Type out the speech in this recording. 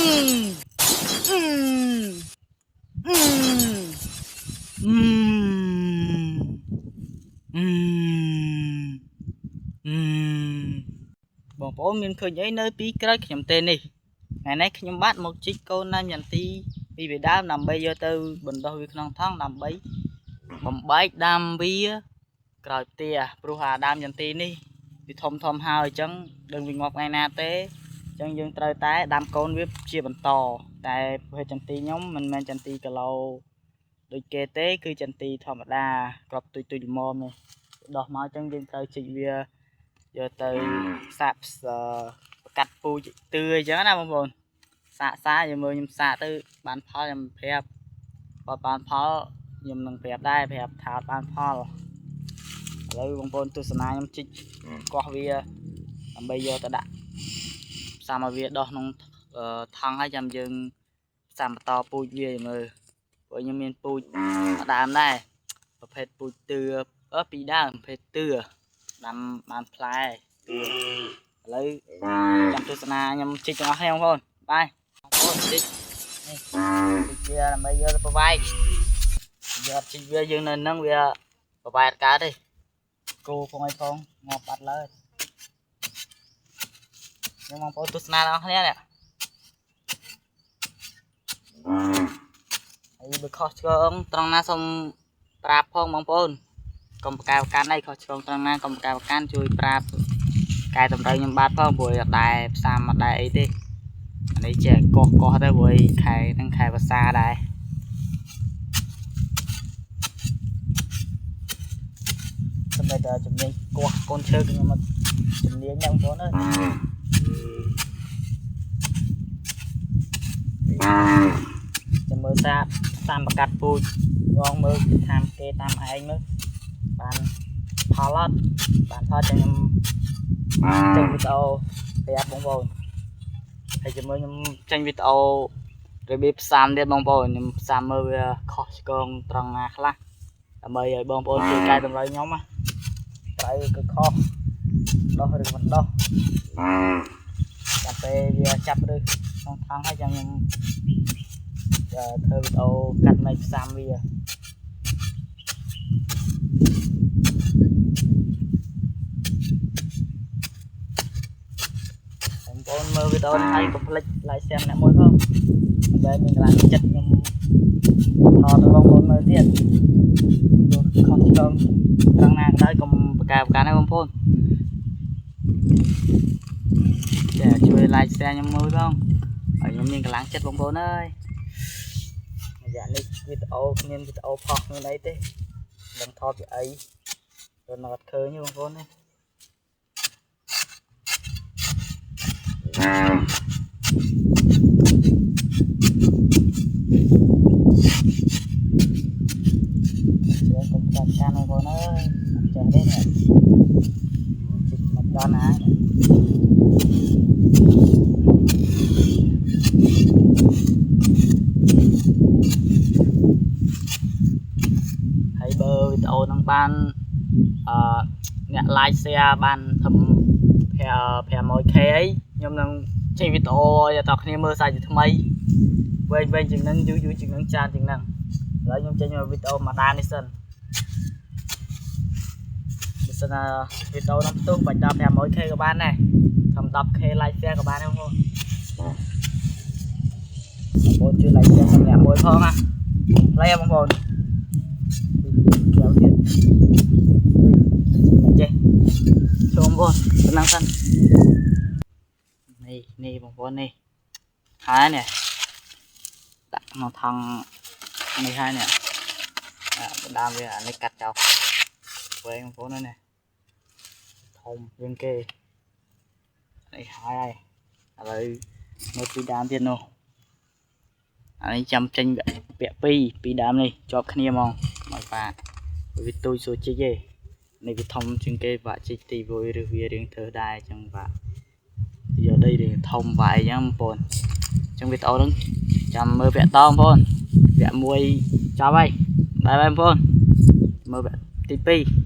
បងប្អូនមានឃើញអីនៅពីក្រោយខ្ញុំទេនេះថ្ងៃនេះខ្ញុំបាទមកជីកកូនណាំយ៉ាន់ទីពីវាដើមដើម្បីយកទៅបណ្ដុះវាក្នុងថង់ដើម្បីបំបែកដាំវាក្រោយផ្ទះព្រោះអាដើមយ៉ាន់ទីនេះវាធំហើយអញ្ចឹងដឹងវាងាប់ថ្ងៃណាទេអញ្ចឹងយើងត្រូវតែដាំកូនវាជាបន្តតែប្រភេទចន្ទីខ្ញុំមិនមែនចន្ទីគីឡូដូចគេទេគឺចន្ទីធម្មតាក្របទុយល្មមនេះដោះមកអញ្ចឹងយើងត្រូវជីកវាយកទៅសាកប្រកាត់ពូជទឿអញ្ចឹងណាបងប្អូនសាកយកមើលខ្ញុំសាកទៅបានផលខ្ញុំប្រាប់បើបានផលខ្ញុំនឹងប្រាប់ដែរប្រាប់ថាបានផលឥឡូវបងប្អូនទស្សនាខ្ញុំជីកកោះវាដើម្បីយកទៅដាក់ផ្សំឲ្យវាដោះក្នុងថង់ហើយចាំយើងផ្សំបន្តពូជវាមើលព្រោះខ្ញុំមានពូជដើមដែរប្រភេទពូជទឿពីរដើមប្រភេទទឿដាំបានផ្លែឥឡូវចាំទស្សនាខ្ញុំជីកទាំងអស់គ្នាបងប្អូនបាយបងប្អូនជីកនេះវាដើម្បីយកទៅប្រវាយយកជីកវាយើងនៅនឹងវាប្រវាយអត់កើតទេគោផងអីផងងាប់បាត់ឡើយខ្ញុំបងប្អូនទស្សនាទាំងអស់គ្នានេះហើយបើខុសឆ្គងត្រង់ណាសូមប្រាប់ផងបងប្អូនកុំប្រកែប្រកាន់អីខុសឆ្គងត្រង់ណាកុំប្រកែប្រកាន់ជួយប្រាប់កែតម្រូវខ្ញុំបាទផងព្រោះអត់ដែរផ្សាអត់ដែរអីទេអានេះចេះកោះទៅព្រោះខែនឹងខែភាសាដែរសម្រាប់តែជំនាញកោះកូនឈើខ្ញុំមកជំនាញណាបងប្អូនអើយចាំមើលតាមប្រកាត់ពូជងងមើលតាមគេតាមឯងមើលបានផលអត់បានផលចឹងខ្ញុំចេញវីដេអូប្រាប់បងប្អូនហើយជាមួយខ្ញុំចេញវីដេអូរបៀបផ្សាំទៀតបងប្អូនខ្ញុំផ្សាំមើលវាខុសឆ្គងត្រង់ណាខ្លះដើម្បីឲ្យបងប្អូនជួយកែតម្រូវខ្ញុំណាត្រូវគឺខុសដោះឬមិនដោះតែពេលវាចាប់ឬក្នុងថង់ហើយចឹងខ្ញុំធ្វើវីដេអូកាត់មេផ្សាំវាបងប្អូនមើលវីដេអូនេះហើយកុំភ្លេច like share អ្នកមួយផងដើម្បីមានកន្លងចិត្តខ្ញុំថតឲ្យបងប្អូនមើលទៀតខុសឆ្គងត្រង់ណាក៏ដោយកុំប្រកែប្រកាន់ណាបងប្អូនចាជួយ like share ខ្ញុំមើលផងហើយខ្ញុំមានកន្លងចិត្តបងប្អូនអើយរយៈនេះវីដេអូគ្មានវីដេអូផុសមានអីទេមិនថតពីអីទៅអត់ឃើញទេបងប្អូនណាយើងកុំកាត់កាន់បងប្អូនអើយអត់ចេះទេនេះជីកមកដល់ណាហើយបើវីដេអូនឹងបានអ្នក like share បានធំ500k អីខ្ញុំនឹងចេញវីដេអូឲ្យដល់គ្នាមើលសាច់ថ្មីវែងជាងនឹងយូរជាងនឹងច្រើនជាងនឹងឥឡូវខ្ញុំចេញវីដេអូមួយដាននេះសិនបើសិនវីដេអូនឹងផ្ទុះបាច់ដល់ 500k ក៏បានដែរធំ 10k like share ក៏បានដែរបងប្អូនជួយ like share សម្រាប់មួយផងណាឡៃបងប្អូនក្រៅទៀតមិនចេះចូលបងប្អូនដំណឹងសិននេះបងប្អូននេះហើយនេះដាក់ក្នុងថង់នេះហើយនេះបណ្ដាវានេះកាត់ចោលវែងបងប្អូននេះធំជាងគេនេះហើយឥឡូវមើលពីដើមទៀតនោះអានេះចាំចេញពាក់ពីដើមនេះជាប់គ្នាហ្មងមកប៉ាវាទូចសួរជីកទេនេះវាធំជាងគេបាក់ជីកទីវយឬវារៀងធ្វើដែរអញ្ចឹងបាក់យកដីរៀងធំបាក់អីចឹងបងប្អូនអញ្ចឹងវីដេអូហ្នឹងចាំមើលវគ្គតបងប្អូនវគ្គ1ចប់ហើយបាយបងប្អូនមើលវគ្គទី2